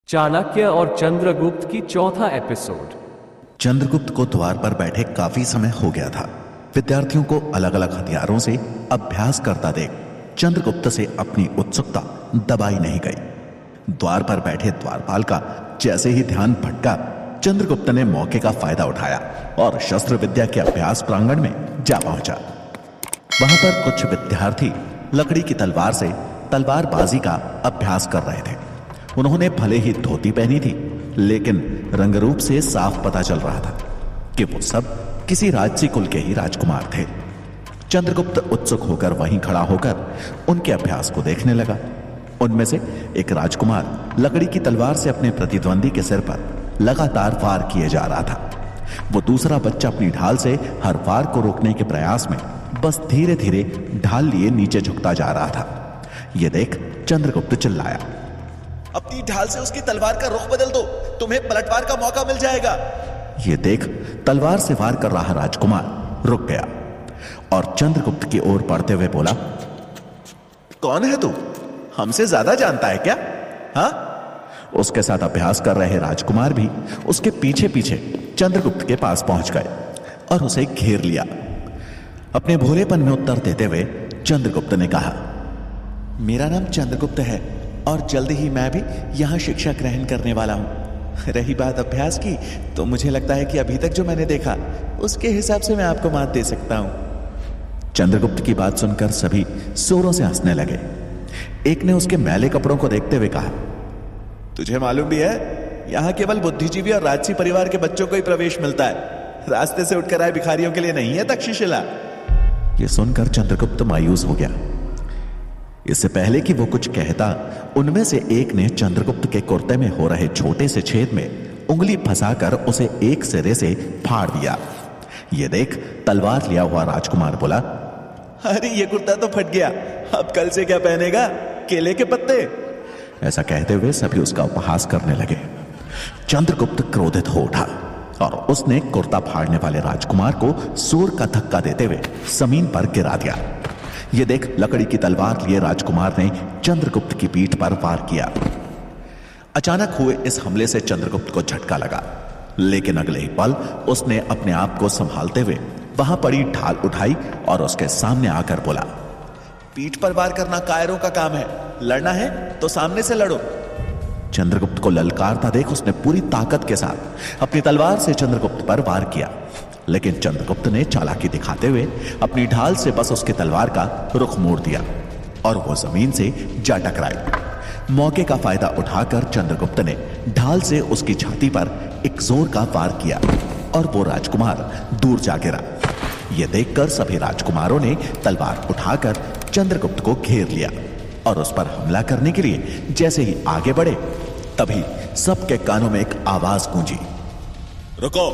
चाणक्य और चंद्रगुप्त की चौथा एपिसोड। चंद्रगुप्त को द्वार पर बैठे काफी समय हो गया था। विद्यार्थियों को अलग अलग हथियारों से अभ्यास करता देख चंद्रगुप्त से अपनी उत्सुकता दबाई नहीं गई। द्वार पर बैठे द्वारपाल का जैसे ही ध्यान भटका, चंद्रगुप्त ने मौके का फायदा उठाया और शस्त्र विद्या के अभ्यास प्रांगण में जा पहुंचा। वहां पर कुछ विद्यार्थी लकड़ी की तलवार से तलवारबाजी का अभ्यास कर रहे थे। उन्होंने भले ही धोती पहनी थी, लेकिन रंगरूप से साफ पता चल रहा था कि वो सब किसी राजसी कुल के ही राजकुमार थे। चंद्रगुप्त उत्सुक होकर वहीं खड़ा होकर उनके अभ्यास को देखने लगा। उनमें से एक राजकुमार लकड़ी की तलवार से अपने प्रतिद्वंदी के सिर पर लगातार वार किए जा रहा था। वो दूसरा बच्चा अपनी ढाल से हर वार को रोकने के प्रयास में बस धीरे धीरे ढाल लिए नीचे झुकता जा रहा था। यह देख चंद्रगुप्त चिल्लाया, अपनी ढाल से उसकी तलवार का रुख बदल दो, तुम्हें पलटवार का मौका मिल जाएगा। यह देख तलवार से वार कर रहा राजकुमार रुक गया और चंद्रगुप्त की ओर बढ़ते हुए बोला, कौन है तू? हमसे ज्यादा जानता है क्या? हाँ? उसके साथ अभ्यास कर रहे राजकुमार भी उसके पीछे पीछे चंद्रगुप्त के पास पहुंच गए और उसे घेर लिया। अपने भोलेपन में उत्तर देते हुए चंद्रगुप्त ने कहा, मेरा नाम चंद्रगुप्त है और जल्द ही मैं भी यहां शिक्षा ग्रहण करने वाला हूं। रही बात अभ्यास की, तो मुझे लगता है कि अभी तक जो मैंने देखा उसके हिसाब से मैं आपको मात दे सकता हूं। चंद्रगुप्त की बात सुनकर सभी जोरों से हंसने लगे। एक ने उसके मैले कपड़ों को देखते हुए कहा, तुझे मालूम भी है, यहां केवल बुद्धिजीवी और राजसी परिवार के बच्चों को ही प्रवेश मिलता है। रास्ते से उठकर आए भिखारियों के लिए नहीं है तक्षशिला। यह सुनकर चंद्रगुप्त मायूस हो गया। इससे पहले कि वो कुछ कहता, उनमें से एक ने चंद्रगुप्त के कुर्ते में हो रहे छोटे से छेद में उंगली फंसाकर उसे एक सिरे से फाड़ दिया। ये देख तलवार लिया हुआ राजकुमार बोला, अरे ये कुर्ता तो फट गया, अब कल से क्या पहनेगा? केले के पत्ते। ऐसा कहते हुए सभी उसका उपहास करने लगे। चंद्रगुप्त क्रोधित हो उठा और उसने कुर्ता फाड़ने वाले राजकुमार को जोर का धक्का देते हुए जमीन पर गिरा दिया। यह देख लकड़ी की तलवार लिए राजकुमार ने चंद्रगुप्त की पीठ पर वार किया। अचानक हुए इस हमले से चंद्रगुप्त को झटका लगा, लेकिन अगले ही पल उसने अपने आप को संभालते हुए वहां पड़ी ढाल उठाई और उसके सामने आकर बोला, पीठ पर वार करना कायरों का काम है, लड़ना है तो सामने से लड़ो। चंद्रगुप्त को ललकारता देख उसने पूरी ताकत के साथ अपनी तलवार से चंद्रगुप्त पर वार किया, लेकिन चंद्रगुप्त ने चालाकी दिखाते हुए अपनी ढाल से बस उसकी तलवार का रुख मोड़ दिया और वो जमीन से जा टकराई। मौके का फायदा उठाकर चंद्रगुप्त ने ढाल से उसकी छाती पर एक जोर का वार किया और वो राजकुमार दूर जा गिरा। यह देखकर सभी राजकुमारों ने तलवार उठाकर चंद्रगुप्त को घेर लिया और उस पर हमला करने के लिए जैसे ही आगे बढ़े, तभी सबके कानों में एक आवाज गूंजी, रुको।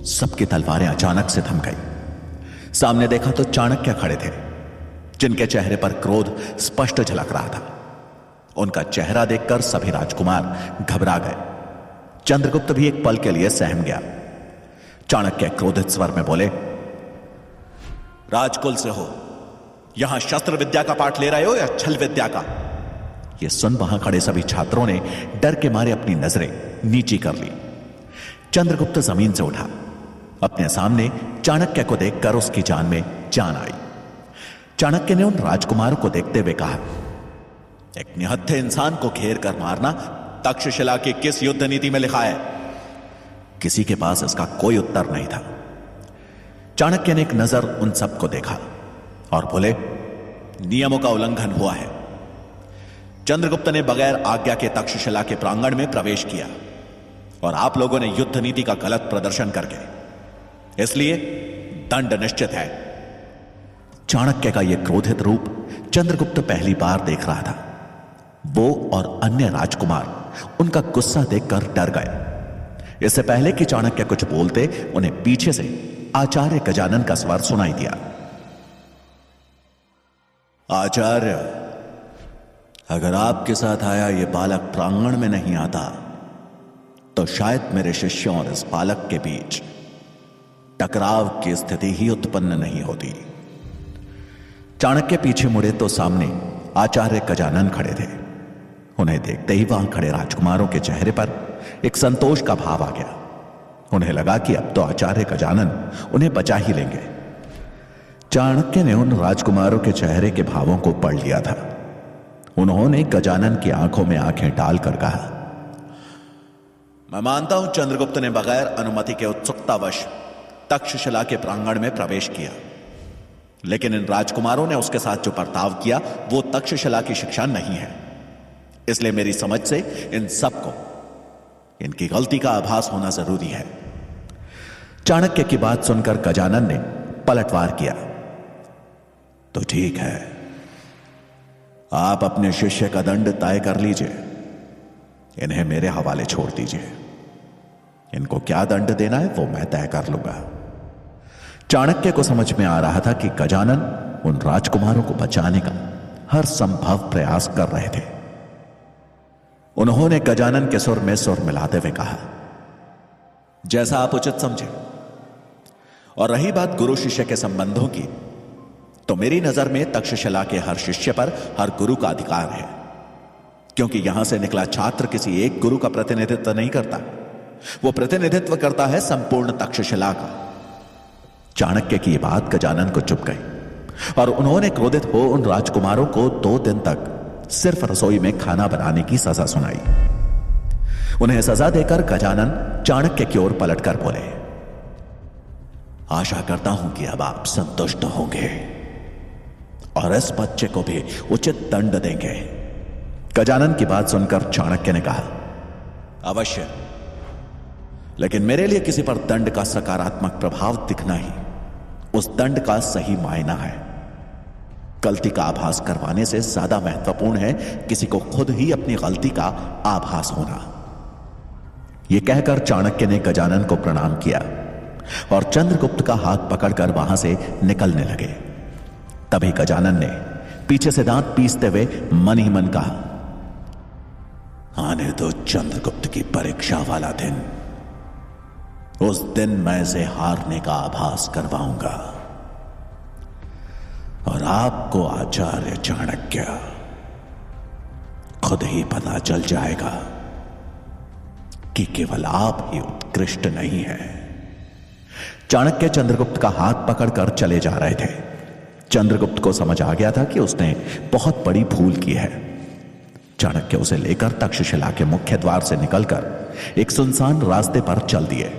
सबकी तलवारें अचानक से थम गई। सामने देखा तो चाणक्य खड़े थे, जिनके चेहरे पर क्रोध स्पष्ट झलक रहा था। उनका चेहरा देखकर सभी राजकुमार घबरा गए। चंद्रगुप्त भी एक पल के लिए सहम गया। चाणक्य क्रोधित स्वर में बोले, राजकुल से हो, यहां शस्त्र विद्या का पाठ ले रहे हो या छल विद्या का? यह सुन वहां खड़े सभी छात्रों ने डर के मारे अपनी नजरें नीची कर ली। चंद्रगुप्त जमीन से उठा। अपने सामने चाणक्य को देखकर उसकी जान में जान आई। चाणक्य ने उन राजकुमारों को देखते हुए कहा, एक निहत्थे इंसान को घेर कर मारना तक्षशिला की किस युद्ध नीति में लिखा है? किसी के पास इसका कोई उत्तर नहीं था। चाणक्य ने एक नजर उन सबको देखा और बोले, नियमों का उल्लंघन हुआ है। चंद्रगुप्त ने बगैर आज्ञा के तक्षशिला के प्रांगण में प्रवेश किया और आप लोगों ने युद्ध नीति का गलत प्रदर्शन करके, इसलिए दंड निश्चित है। चाणक्य का यह क्रोधित रूप चंद्रगुप्त पहली बार देख रहा था। वो और अन्य राजकुमार उनका गुस्सा देखकर डर गए। इससे पहले कि चाणक्य कुछ बोलते, उन्हें पीछे से आचार्य गजानन का स्वर सुनाई दिया, आचार्य, अगर आपके साथ आया यह बालक प्रांगण में नहीं आता तो शायद मेरे शिष्यों और इस बालक के बीच टकराव की स्थिति ही उत्पन्न नहीं होती। चाणक्य पीछे मुड़े तो सामने आचार्य गजानन खड़े थे। उन्हें देखते ही वहां खड़े राजकुमारों के चेहरे पर एक संतोष का भाव आ गया। उन्हें लगा कि अब तो आचार्य गजानन उन्हें बचा ही लेंगे। चाणक्य ने उन राजकुमारों के चेहरे के भावों को पढ़ लिया था। उन्होंने गजानन की आंखों में आंखें डालकर कहा, मैं मानता हूं चंद्रगुप्त ने बगैर अनुमति के उत्सुकतावश तक्षशिला के प्रांगण में प्रवेश किया, लेकिन इन राजकुमारों ने उसके साथ जो बर्ताव किया वो तक्षशिला की शिक्षा नहीं है। इसलिए मेरी समझ से इन सबको इनकी गलती का आभास होना जरूरी है। चाणक्य की बात सुनकर गजानन ने पलटवार किया। तो ठीक है, आप अपने शिष्य का दंड तय कर लीजिए। इन्हें मेरे हवाले छोड़ दीजिए। इनको क्या दंड देना है वो मैं तय कर लूंगा। चाणक्य को समझ में आ रहा था कि गजानन उन राजकुमारों को बचाने का हर संभव प्रयास कर रहे थे। उन्होंने गजानन के सुर में सुर मिलाते हुए कहा, जैसा आप उचित समझे। और रही बात गुरु शिष्य के संबंधों की, तो मेरी नजर में तक्षशिला के हर शिष्य पर हर गुरु का अधिकार है, क्योंकि यहां से निकला छात्र किसी एक गुरु का प्रतिनिधित्व नहीं करता, वो प्रतिनिधित्व करता है संपूर्ण तक्षशिला का। चाणक्य की बात गजानन को चुप गई और उन्होंने क्रोधित हो उन राजकुमारों को 2 दिन तक सिर्फ रसोई में खाना बनाने की सजा सुनाई। उन्हें सजा देकर गजानन चाणक्य की ओर पलटकर बोले, आशा करता हूं कि अब आप संतुष्ट होंगे और इस बच्चे को भी उचित दंड देंगे। गजानन की बात सुनकर चाणक्य ने कहा, अवश्य, लेकिन मेरे लिए किसी पर दंड का सकारात्मक प्रभाव दिखना ही उस दंड का सही मायना है। गलती का आभास करवाने से ज्यादा महत्वपूर्ण है किसी को खुद ही अपनी गलती का आभास होना। यह कहकर चाणक्य ने गजानन को प्रणाम किया और चंद्रगुप्त का हाथ पकड़कर वहां से निकलने लगे। तभी गजानन ने पीछे से दांत पीसते हुए मन ही मन कहा, आने दो चंद्रगुप्त की परीक्षा वाला दिन। उस दिन मैं इसे हारने का आभास करवाऊंगा और आपको आचार्य चाणक्य खुद ही पता चल जाएगा कि केवल आप ही उत्कृष्ट नहीं हैं। चाणक्य चंद्रगुप्त का हाथ पकड़कर चले जा रहे थे। चंद्रगुप्त को समझ आ गया था कि उसने बहुत बड़ी भूल की है। चाणक्य उसे लेकर तक्षशिला के मुख्य द्वार से निकलकर एक सुनसान रास्ते पर चल दिए।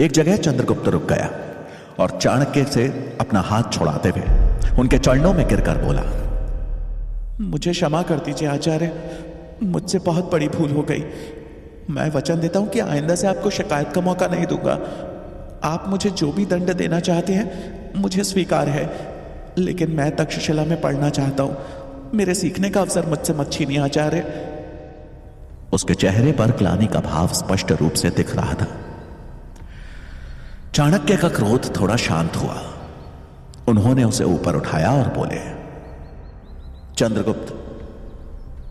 एक जगह चंद्रगुप्त रुक गया और चाणक्य से अपना हाथ छुड़ाते हुए उनके चरणों में गिरकर बोला, मुझे क्षमा कर दीजिए आचार्य, मुझसे बहुत बड़ी भूल हो गई। मैं वचन देता हूं कि आइंदा से आपको शिकायत का मौका नहीं दूंगा। आप मुझे जो भी दंड देना चाहते हैं मुझे स्वीकार है, लेकिन मैं तक्षशिला में पढ़ना चाहता हूं। मेरे सीखने का अवसर मुझसे मत छीनिए आचार्य। उसके चेहरे पर ग्लानि का भाव स्पष्ट रूप से दिख रहा था। चाणक्य का क्रोध थोड़ा शांत हुआ। उन्होंने उसे ऊपर उठाया और बोले, चंद्रगुप्त,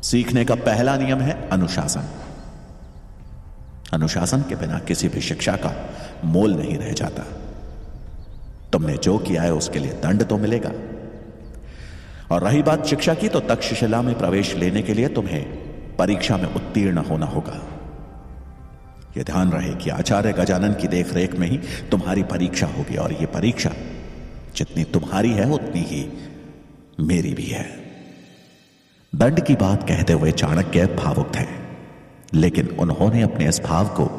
सीखने का पहला नियम है अनुशासन। अनुशासन के बिना किसी भी शिक्षा का मोल नहीं रह जाता। तुमने जो किया है उसके लिए दंड तो मिलेगा। और रही बात शिक्षा की, तो तक्षशिला में प्रवेश लेने के लिए तुम्हें परीक्षा में उत्तीर्ण होना होगा। यह ध्यान रहे कि आचार्य गजानन की देखरेख में ही तुम्हारी परीक्षा होगी, और यह परीक्षा जितनी तुम्हारी है उतनी ही मेरी भी है। दंड की बात कहते हुए चाणक्य भावुक थे, लेकिन उन्होंने अपने इस भाव को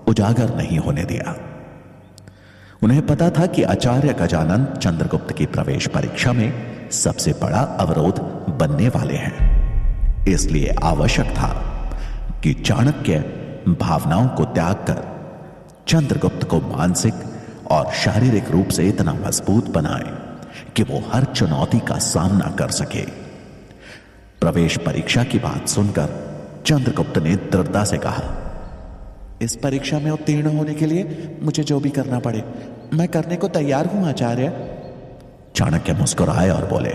उजागर नहीं होने दिया। उन्हें पता था कि आचार्य गजानन चंद्रगुप्त की प्रवेश परीक्षा में सबसे बड़ा अवरोध बनने वाले हैं। इसलिए आवश्यक था कि चाणक्य भावनाओं को त्याग कर चंद्रगुप्त को मानसिक और शारीरिक रूप से इतना मजबूत बनाए कि वो हर चुनौती का सामना कर सके। प्रवेश परीक्षा की बात सुनकर चंद्रगुप्त ने दृढ़ता से कहा, इस परीक्षा में उत्तीर्ण होने के लिए मुझे जो भी करना पड़े मैं करने को तैयार हूं आचार्य। चाणक्य मुस्कुराए और बोले,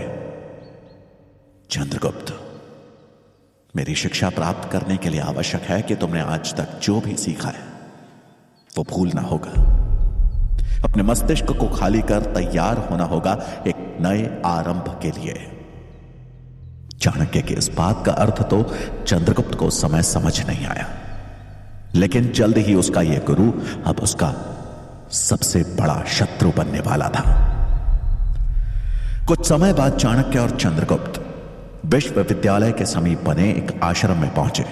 चंद्रगुप्त, मेरी शिक्षा प्राप्त करने के लिए आवश्यक है कि तुमने आज तक जो भी सीखा है वो भूलना होगा। अपने मस्तिष्क को खाली कर तैयार होना होगा एक नए आरंभ के लिए। चाणक्य के इस बात का अर्थ तो चंद्रगुप्त को उस समय समझ नहीं आया, लेकिन जल्द ही उसका यह गुरु अब उसका सबसे बड़ा शत्रु बनने वाला था। कुछ समय बाद चाणक्य और चंद्रगुप्त विश्वविद्यालय के समीप बने एक आश्रम में पहुंचे।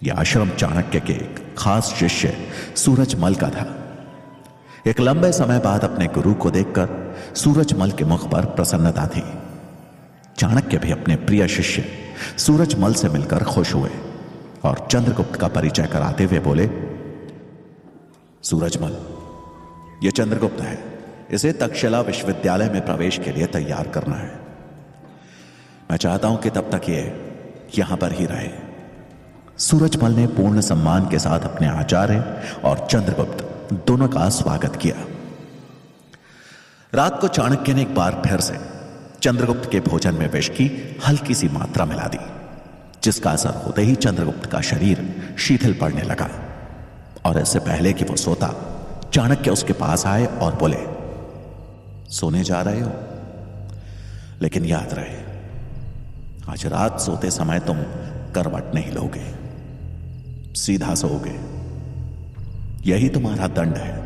यह आश्रम चाणक्य के एक खास शिष्य सूरजमल का था। एक लंबे समय बाद अपने गुरु को देखकर सूरजमल के मुख पर प्रसन्नता थी। चाणक्य भी अपने प्रिय शिष्य सूरजमल से मिलकर खुश हुए और चंद्रगुप्त का परिचय कराते हुए बोले, सूरजमल, यह चंद्रगुप्त है। इसे तक्षशिला विश्वविद्यालय में प्रवेश के लिए तैयार करना है। मैं चाहता हूं कि तब तक ये यहां पर ही रहे। सूरजमल ने पूर्ण सम्मान के साथ अपने आचार्य और चंद्रगुप्त दोनों का स्वागत किया। रात को चाणक्य ने एक बार फिर से चंद्रगुप्त के भोजन में विष की हल्की सी मात्रा मिला दी, जिसका असर होते ही चंद्रगुप्त का शरीर शिथिल पड़ने लगा। और इससे पहले कि वो सोता, चाणक्य उसके पास आए और बोले, सोने जा रहे हो? लेकिन याद रहे, आज रात सोते समय तुम करवट नहीं लोगे, सीधा सोओगे। यही तुम्हारा दंड है।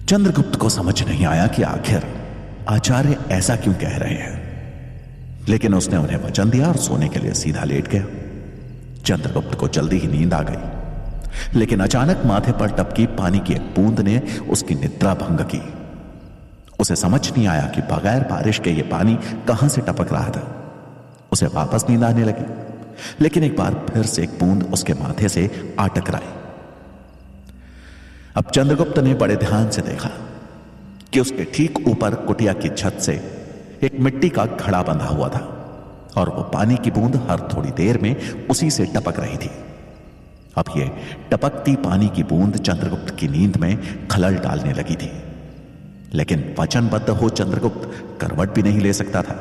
चंद्रगुप्त को समझ नहीं आया कि आखिर आचार्य ऐसा क्यों कह रहे हैं, लेकिन उसने उन्हें वचन दिया और सोने के लिए सीधा लेट गया। चंद्रगुप्त को जल्दी ही नींद आ गई, लेकिन अचानक माथे पर टपकी पानी की एक बूंद ने उसकी निद्रा भंग की। उसे समझ नहीं आया कि बगैर बारिश के यह पानी कहां से टपक रहा था। उसे वापस नींद आने लगी, लेकिन एक बार फिर से एक बूंद उसके माथे से आ टकराई। अब चंद्रगुप्त ने बड़े ध्यान से देखा कि उसके ठीक ऊपर कुटिया की छत से एक मिट्टी का घड़ा बंधा हुआ था और वो पानी की बूंद हर थोड़ी देर में उसी से टपक रही थी। अब ये टपकती पानी की बूंद चंद्रगुप्त की नींद में खलल डालने लगी थी, लेकिन वचनबद्ध हो चंद्रगुप्त करवट भी नहीं ले सकता था।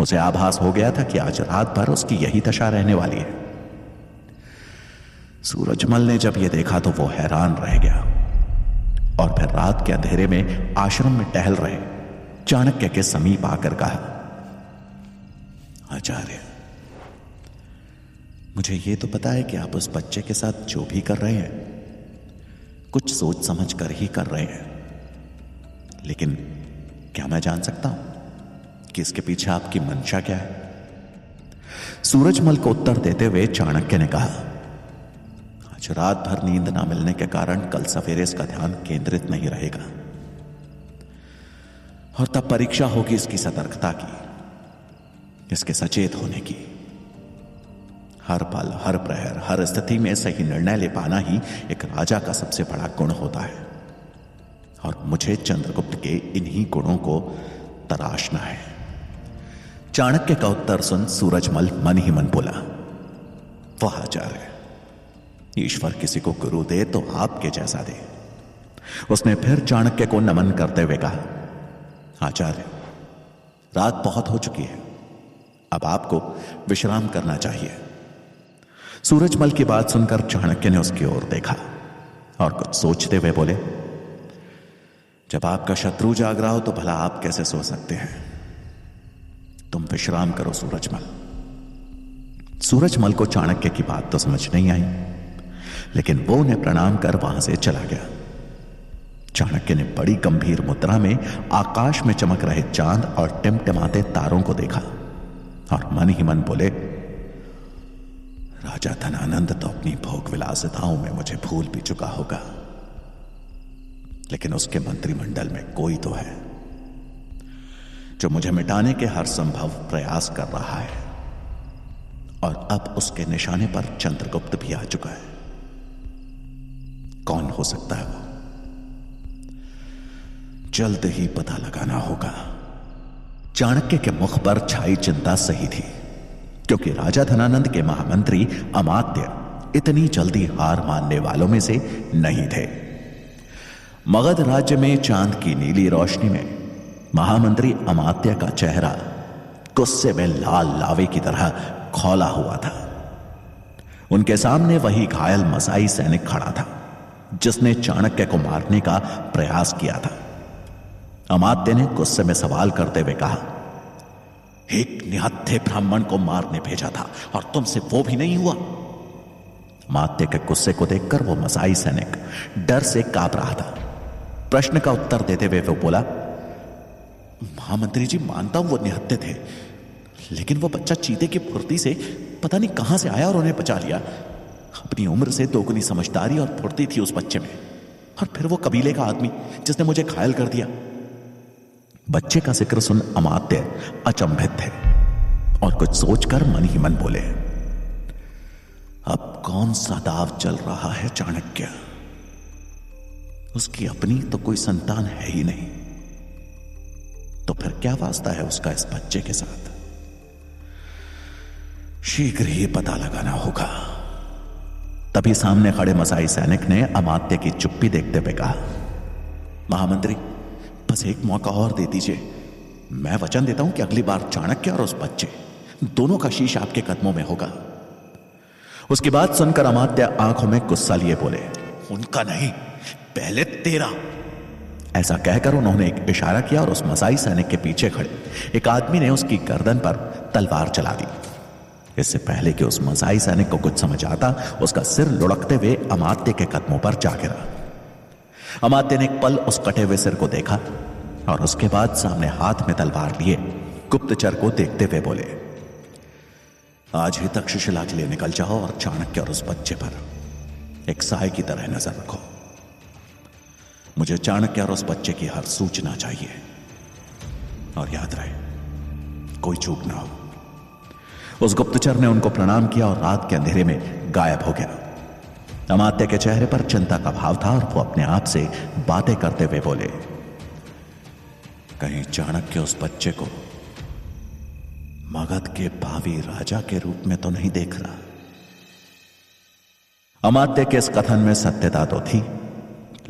उसे आभास हो गया था कि आज रात भर उसकी यही दशा रहने वाली है। सूरजमल ने जब यह देखा तो वो हैरान रह गया और फिर रात के अंधेरे में आश्रम में टहल रहे चाणक्य के समीप आकर कहा, आचार्य, मुझे यह तो पता है कि आप उस बच्चे के साथ जो भी कर रहे हैं कुछ सोच समझ कर ही कर रहे हैं, लेकिन क्या मैं जान सकता हूं कि इसके पीछे आपकी मंशा क्या है? सूरजमल को उत्तर देते हुए चाणक्य ने कहा, आज रात भर नींद ना मिलने के कारण कल सवेरे इसका ध्यान केंद्रित नहीं रहेगा और तब परीक्षा होगी इसकी सतर्कता की, इसके सचेत होने की। हर पल, हर प्रहर, हर स्थिति में सही निर्णय ले पाना ही एक राजा का सबसे बड़ा गुण होता है और मुझे चंद्रगुप्त के इन्हीं गुणों को तराशना है। चाणक्य का उत्तर सुन सूरजमल मन ही मन बोला, वाह आचार्य, ईश्वर किसी को गुरु दे तो आपके जैसा दे। उसने फिर चाणक्य को नमन करते हुए कहा, आचार्य, रात बहुत हो चुकी है, अब आपको विश्राम करना चाहिए। सूरजमल की बात सुनकर चाणक्य ने उसकी ओर देखा और कुछ सोचते हुए बोले, जब आपका शत्रु जाग रहा हो तो भला आप कैसे सो सकते हैं? तुम विश्राम करो सूरजमल। सूरजमल को चाणक्य की बात तो समझ नहीं आई, लेकिन वो उन्हें प्रणाम कर वहां से चला गया। चाणक्य ने बड़ी गंभीर मुद्रा में आकाश में चमक रहे चांद और टिमटिमाते तारों को देखा और मन ही मन बोले, राजा धनानंद तो अपनी भोग विलासिताओं में मुझे भूल भी चुका होगा, लेकिन उसके मंत्रिमंडल में कोई तो है जो मुझे मिटाने के हर संभव प्रयास कर रहा है और अब उसके निशाने पर चंद्रगुप्त भी आ चुका है। कौन हो सकता है वो? जल्द ही पता लगाना होगा। चाणक्य के मुख पर छाई चिंता सही थी, क्योंकि राजा धनानंद के महामंत्री अमात्य इतनी जल्दी हार मानने वालों में से नहीं थे। मगध राज्य में चांद की नीली रोशनी में महामंत्री अमात्य का चेहरा गुस्से में लाल लावे की तरह खौला हुआ था। उनके सामने वही घायल मसाई सैनिक खड़ा था जिसने चाणक्य को मारने का प्रयास किया था। अमात्य ने गुस्से में सवाल करते हुए कहा, एक निहत्थे ब्राह्मण को मारने भेजा था और तुमसे वो भी नहीं हुआ। अमात्य के गुस्से को देखकर वो मसाई सैनिक डर से कांप रहा था। प्रश्न का उत्तर देते हुए वो बोला, महामंत्री जी, मानता हूं वो निहत्थे थे, लेकिन वो बच्चा चीते की फुर्ती से पता नहीं कहां से आया और उन्हें बचा लिया। अपनी उम्र से दोगुनी समझदारी और फुर्ती थी उस बच्चे में, और फिर वो कबीले का आदमी जिसने मुझे घायल कर दिया। बच्चे का जिक्र सुन अमात्य अचंभित थे और कुछ सोचकर मन ही मन बोले, अब कौन सा दाव चल रहा है चाणक्य? उसकी अपनी तो कोई संतान है ही नहीं, तो फिर क्या वास्ता है उसका इस बच्चे के साथ? शीघ्र ही पता लगाना होगा। तभी सामने खड़े मसाई सैनिक ने अमात्य की चुप्पी देखते हुए कहा, महामंत्री, बस एक मौका और दे दीजिए। मैं वचन देता हूं कि अगली बार चाणक्य और उस बच्चे दोनों का शीश आपके कदमों में होगा। उसकी बात सुनकर अमात्य आंखों में गुस्सा लिए बोले, उनका नहीं, पहले तेरा। ऐसा कहकर उन्होंने एक इशारा किया और उस मसाई सैनिक के पीछे खड़े एक आदमी ने उसकी गर्दन पर तलवार चला दी। इससे पहले कि उस मसाई सैनिक को कुछ समझ आता, उसका सिर लुढ़कते हुए अमात्य के कदमों पर जा गिरा। अमात्य ने एक पल उस कटे हुए सिर को देखा और उसके बाद सामने हाथ में तलवार लिए गुप्तचर को देखते हुए बोले, आज ही तक्षशिला के लिए निकल जाओ और चाणक्य और उस बच्चे पर एक साय की तरह नजर रखो। मुझे चाणक्य और उस बच्चे की हर सूचना चाहिए, और याद रहे कोई चूक ना हो। उस गुप्तचर ने उनको प्रणाम किया और रात के अंधेरे में गायब हो गया। अमात्य के चेहरे पर चिंता का भाव था और वो अपने आप से बातें करते हुए बोले, कहीं चाणक्य उस बच्चे को मगध के भावी राजा के रूप में तो नहीं देख रहा। अमात्य के इस कथन में सत्यता तो थी,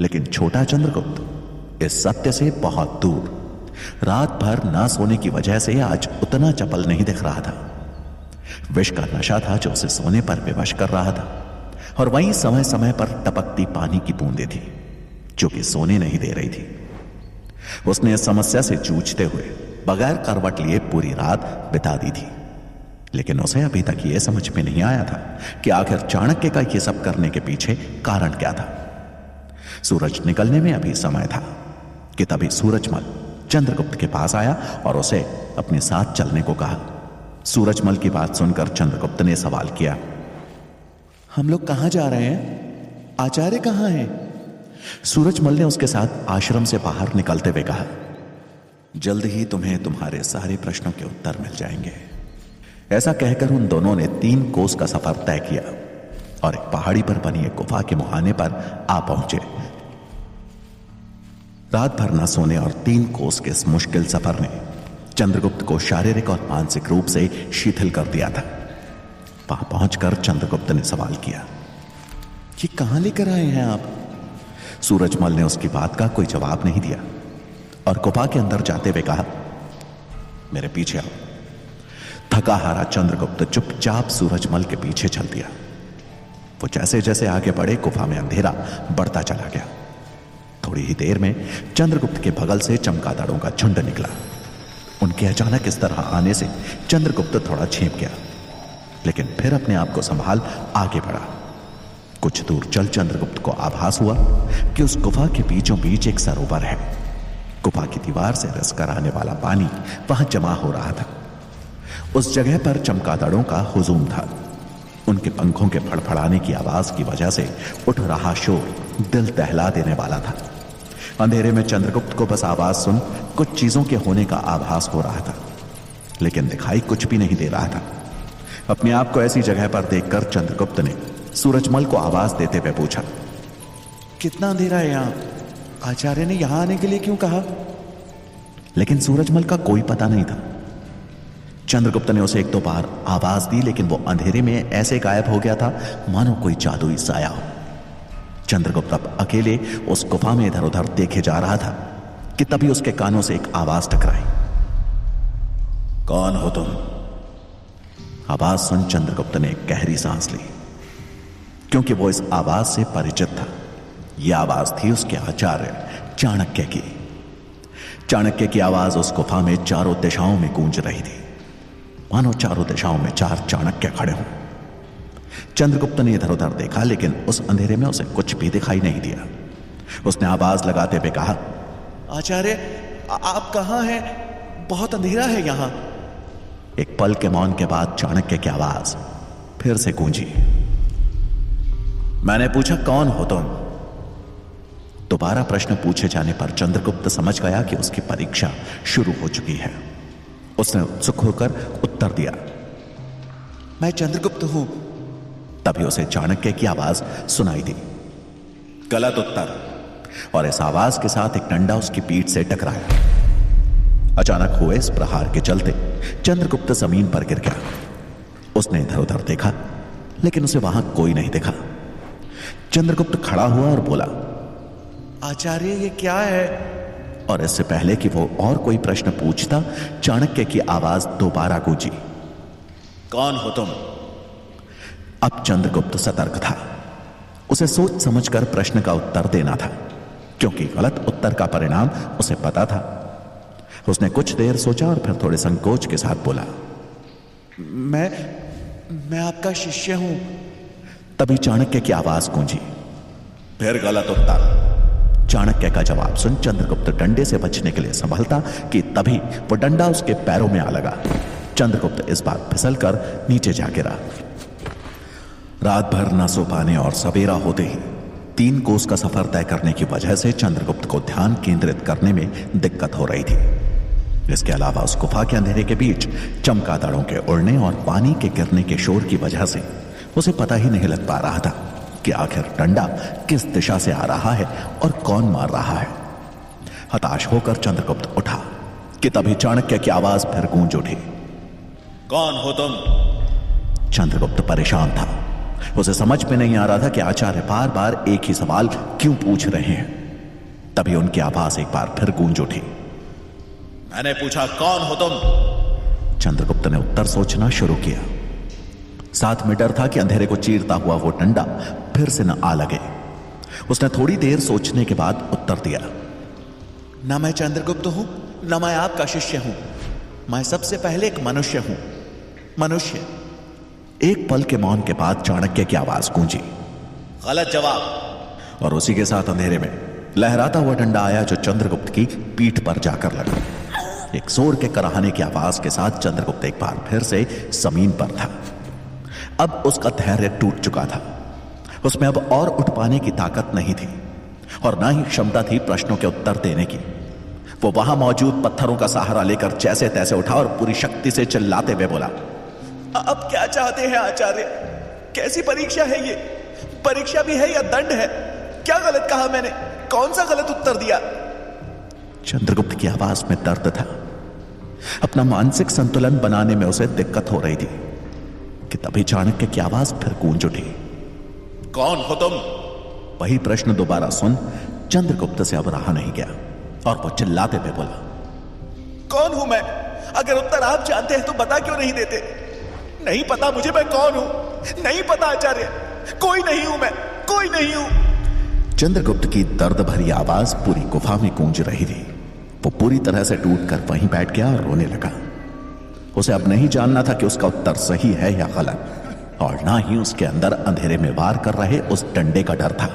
लेकिन छोटा चंद्रगुप्त इस सत्य से बहुत दूर रात भर ना सोने की वजह से आज उतना चपल नहीं दिख रहा था। विष का नशा था जो उसे सोने पर विवश कर रहा था, और वहीं समय समय पर टपकती पानी की बूंदें थी जो कि सोने नहीं दे रही थी। उसने इस समस्या से जूझते हुए बगैर करवट लिए पूरी रात बिता दी थी, लेकिन उसे अभी तक यह समझ में नहीं आया था कि आखिर चाणक्य का यह सब करने के पीछे कारण क्या था। सूरज निकलने में अभी समय था कि तभी सूरजमल चंद्रगुप्त के पास आया और उसे अपने साथ चलने को कहा। सूरजमल की बात सुनकर चंद्रगुप्त ने सवाल किया, हम लोग कहां जा रहे हैं? आचार्य कहां हैं? सूरजमल ने उसके साथ आश्रम से बाहर निकलते हुए कहा, जल्द ही तुम्हें तुम्हारे सारे प्रश्नों के उत्तर मिल जाएंगे। ऐसा कहकर उन दोनों ने 3 कोस का सफर तय किया और एक पहाड़ी पर बनी एक गुफा के मुहाने पर आ पहुंचे। रात भर न सोने और 3 कोस के इस मुश्किल सफर ने चंद्रगुप्त को शारीरिक और मानसिक रूप से शिथिल कर दिया था। वहां पहुंचकर चंद्रगुप्त ने सवाल किया, ये कहां लेकर आए हैं आप? सूरजमल ने उसकी बात का कोई जवाब नहीं दिया और गुफा के अंदर जाते हुए कहा, मेरे पीछे आओ। थका हारा चंद्रगुप्त चुपचाप सूरजमल के पीछे चल दिया। वो जैसे जैसे आगे बढ़े गुफा में अंधेरा बढ़ता चला गया। थोड़ी ही देर में चंद्रगुप्त के बगल से चमगादड़ों का झुंड निकला। उनके अचानक इस तरह आने से चंद्रगुप्त थोड़ा छिप गया, लेकिन फिर अपने आप को संभाल आगे बढ़ा। कुछ दूर चल चंद्रगुप्त को आभास हुआ कि उस गुफा के बीचों बीच एक सरोवर है। गुफा की दीवार से रिस कर आने वाला पानी वहां जमा हो रहा था। उस जगह पर चमगादड़ों का हुजूम था। उनके पंखों के फड़फड़ाने की आवाज की वजह से उठ रहा शोर दिल दहला देने वाला था। अंधेरे में चंद्रगुप्त को बस आवाज सुन कुछ चीजों के होने का आभास हो रहा था, लेकिन दिखाई कुछ भी नहीं दे रहा था। अपने आप को ऐसी जगह पर देखकर चंद्रगुप्त ने सूरजमल को आवाज देते हुए पूछा, कितना अंधेरा है यहां? आचार्य ने यहां आने के लिए क्यों कहा? लेकिन सूरजमल का कोई पता नहीं था। चंद्रगुप्त ने उसे 1-2 बार आवाज दी, लेकिन वो अंधेरे में ऐसे गायब हो गया था मानो कोई जादुई साया हो। चंद्रगुप्त अब अकेले उस गुफा में इधर उधर देखे जा रहा था कि तभी उसके कानों से एक आवाज टकराई। कौन हो तुम? आवाज सुन चंद्रगुप्त ने एक गहरी सांस ली, क्योंकि वो इस आवाज से परिचित था। यह आवाज थी उसके आचार्य चाणक्य की। चाणक्य की आवाज उस गुफा में चारों दिशाओं में गूंज रही थी। मानो चारों दिशाओं में 4 चाणक्य खड़े हों। चंद्रगुप्त ने इधर उधर देखा, लेकिन उस अंधेरे में उसे कुछ भी दिखाई नहीं दिया। उसने आवाज लगाते हुए कहा, आचार्य, आप कहां हैं? बहुत अंधेरा है यहां। एक पल के मौन के बाद चाणक्य की आवाज फिर से गूंजी। मैंने पूछा, कौन हो तुम? दोबारा प्रश्न पूछे जाने पर चंद्रगुप्त समझ गया कि उसकी परीक्षा शुरू हो चुकी है। उसने उत्सुक होकर उत्तर दिया, मैं चंद्रगुप्त हूं। तभी उसे चाणक्य की आवाज सुनाई दी। गलत उत्तर। और इस आवाज के साथ एक डंडा उसकी पीठ से टकराया। अचानक हुए इस प्रहार के चलते चंद्रगुप्त जमीन पर गिर गया। उसने इधर उधर देखा, लेकिन उसे वहां कोई नहीं दिखा। चंद्रगुप्त खड़ा हुआ और बोला, आचार्य, ये क्या है? और इससे पहले कि वो और कोई प्रश्न पूछता, चाणक्य की आवाज दोबारा गूंजी, कौन हो तुम? अब चंद्रगुप्त सतर्क था। उसे सोच समझकर प्रश्न का उत्तर देना था, क्योंकि गलत उत्तर का परिणाम उसे पता था। उसने कुछ देर सोचा और फिर थोड़े संकोच के साथ बोला, मैं आपका शिष्य हूं। तभी चाणक्य की आवाज गूंजी, फिर गलत उत्तर। चाणक्य का जवाब सुन चंद्रगुप्त डंडे से बचने के लिए संभलता कि तभी वो डंडा उसके पैरों में आ लगा। चंद्रगुप्त इस बार फिसलकर नीचे जा गिरा। रात भर न सो पाने और सवेरा होते ही 3 कोस का सफर तय करने की वजह से चंद्रगुप्त को ध्यान केंद्रित करने में दिक्कत हो रही थी। इसके अलावा उस गुफा के अंधेरे के बीच चमगादड़ों के उड़ने और पानी के गिरने के शोर की वजह से उसे पता ही नहीं लग पा रहा था कि आखिर डंडा किस दिशा से आ रहा है और कौन मार रहा है। हताश होकर चंद्रगुप्त उठा कि तभी चाणक्य की आवाज फिर गूंज उठी, कौन हो तुम? चंद्रगुप्त परेशान था। उसे समझ में नहीं आ रहा था कि आचार्य बार बार एक ही सवाल क्यों पूछ रहे हैं। तभी उनकी आवाज एक बार फिर गूंज उठी, मैंने पूछा, कौन हो तुम? चंद्रगुप्त ने उत्तर सोचना शुरू किया। साथ में डर था कि अंधेरे को चीरता हुआ वो डंडा फिर से न आ लगे। उसने थोड़ी देर सोचने के बाद उत्तर दिया, ना मैं चंद्रगुप्त हूं, ना मैं आपका शिष्य हूं। मैं सबसे पहले एक मनुष्य हूं। मनुष्य। एक पल के मौन के बाद चाणक्य की आवाज गूंजी, गलत जवाब। और उसी के साथ अंधेरे में लहराता हुआ डंडा आया जो चंद्रगुप्त की पीठ पर जाकर लगा। एक जोर के कराहने की आवाज के साथ चंद्रगुप्त एक बार फिर से जमीन पर था। अब उसका धैर्य टूट चुका था। उसमें अब और उठ पाने की ताकत नहीं थी और ना ही क्षमता थी प्रश्नों के उत्तर देने की। वो वहां मौजूद पत्थरों का सहारा लेकर जैसे तैसे उठा और पूरी शक्ति से चिल्लाते हुए बोला, अब क्या चाहते हैं आचार्य? कैसी परीक्षा है ये? परीक्षा भी है या दंड है? क्या गलत कहा मैंने? कौन सा गलत उत्तर दिया? चंद्रगुप्त की आवाज में दर्द था। अपना मानसिक संतुलन बनाने में उसे दिक्कत हो रही थी कि तभी चाणक्य की आवाज फिर गूंज उठी, कौन हो तुम? वही प्रश्न दोबारा सुन चंद्रगुप्त से अब रहा नहीं गया और वो चिल्लाते हुए बोला, कौन हूं मैं? अगर उत्तर आप जानते हैं तो बता क्यों नहीं देते? नहीं पता मुझे मैं कौन हूं। नहीं पता आचार्य। कोई नहीं हूं मैं, कोई नहीं हूं। चंद्रगुप्त की दर्द भरी आवाज पूरी गुफा में गूंज रही थी। वो पूरी तरह से टूटकर वहीं बैठ गया और रोने लगा। उसे अब नहीं जानना था कि उसका उत्तर सही है या गलत, और ना ही उसके अंदर अंधेरे में वार कर रहे उस डंडे का डर था।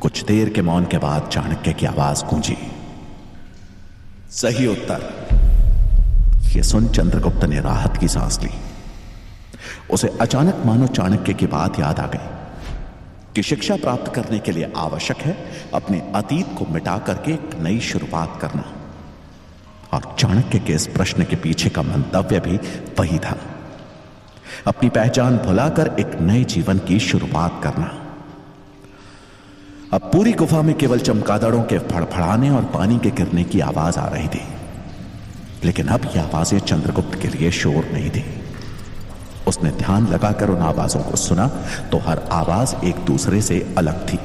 कुछ देर के मौन के बाद चाणक्य की आवाज गूंजी, सही उत्तर। यह सुन चंद्रगुप्त ने राहत की सांस ली। उसे अचानक मानो चाणक्य की बात याद आ गई कि शिक्षा प्राप्त करने के लिए आवश्यक है अपने अतीत को मिटा करके एक नई शुरुआत करना। और चाणक्य के इस प्रश्न के पीछे का मंतव्य भी वही था, अपनी पहचान भुलाकर एक नए जीवन की शुरुआत करना। अब पूरी गुफा में केवल चमगादड़ों के फड़फड़ाने और पानी के गिरने की आवाज आ रही थी, लेकिन अब यह आवाजें चंद्रगुप्त के लिए शोर नहीं थी। उसने ध्यान लगाकर उन आवाजों को सुना तो हर आवाज एक दूसरे से अलग थी।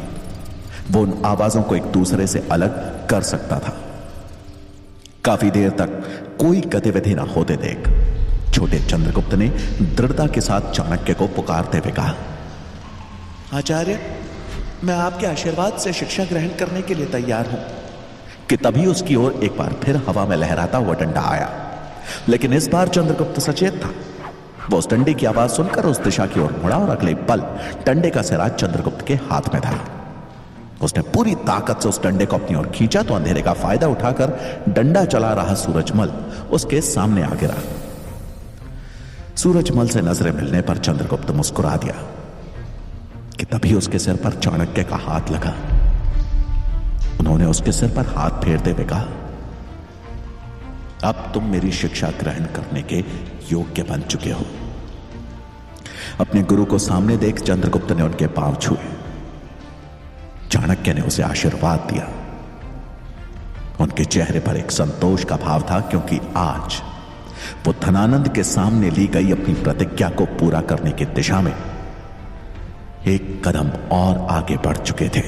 वो उन आवाजों को एक दूसरे से अलग कर सकता था। काफी देर तक कोई गतिविधि ना होते देख छोटे चंद्रगुप्त ने दृढ़ता के साथ चाणक्य को पुकारते हुए कहा, आचार्य, मैं आपके आशीर्वाद से शिक्षा ग्रहण करने के लिए तैयार हूं। कि तभी उसकी ओर एक बार फिर हवा में लहराता हुआ डंडा आया लेकिन इस बार चंद्रगुप्त सचेत था। वो उस डंडे की आवाज सुनकर उस दिशा की ओर मुड़ा और अगले पल डंडे का सिरा चंद्रगुप्त के हाथ में था। उसने पूरी ताकत से उस डंडे को अपनी ओर खींचा तो अंधेरे का फायदा उठाकर डंडा चला रहा सूरजमल उसके सामने आ गिरा। सूरजमल से नजरें मिलने पर चंद्रगुप्त मुस्कुरा दिया कि तभी उसके सिर पर चाणक्य का हाथ लगा। उन्होंने उसके सिर पर हाथ फेरते हुए कहा, अब तुम मेरी शिक्षा ग्रहण करने के योग्य बन चुके हो। अपने गुरु को सामने देख चंद्रगुप्त ने उनके पांव छुए। चाणक्य ने उसे आशीर्वाद दिया। उनके चेहरे पर एक संतोष का भाव था, क्योंकि आज वो धनानंद के सामने ली गई अपनी प्रतिज्ञा को पूरा करने की दिशा में एक कदम और आगे बढ़ चुके थे।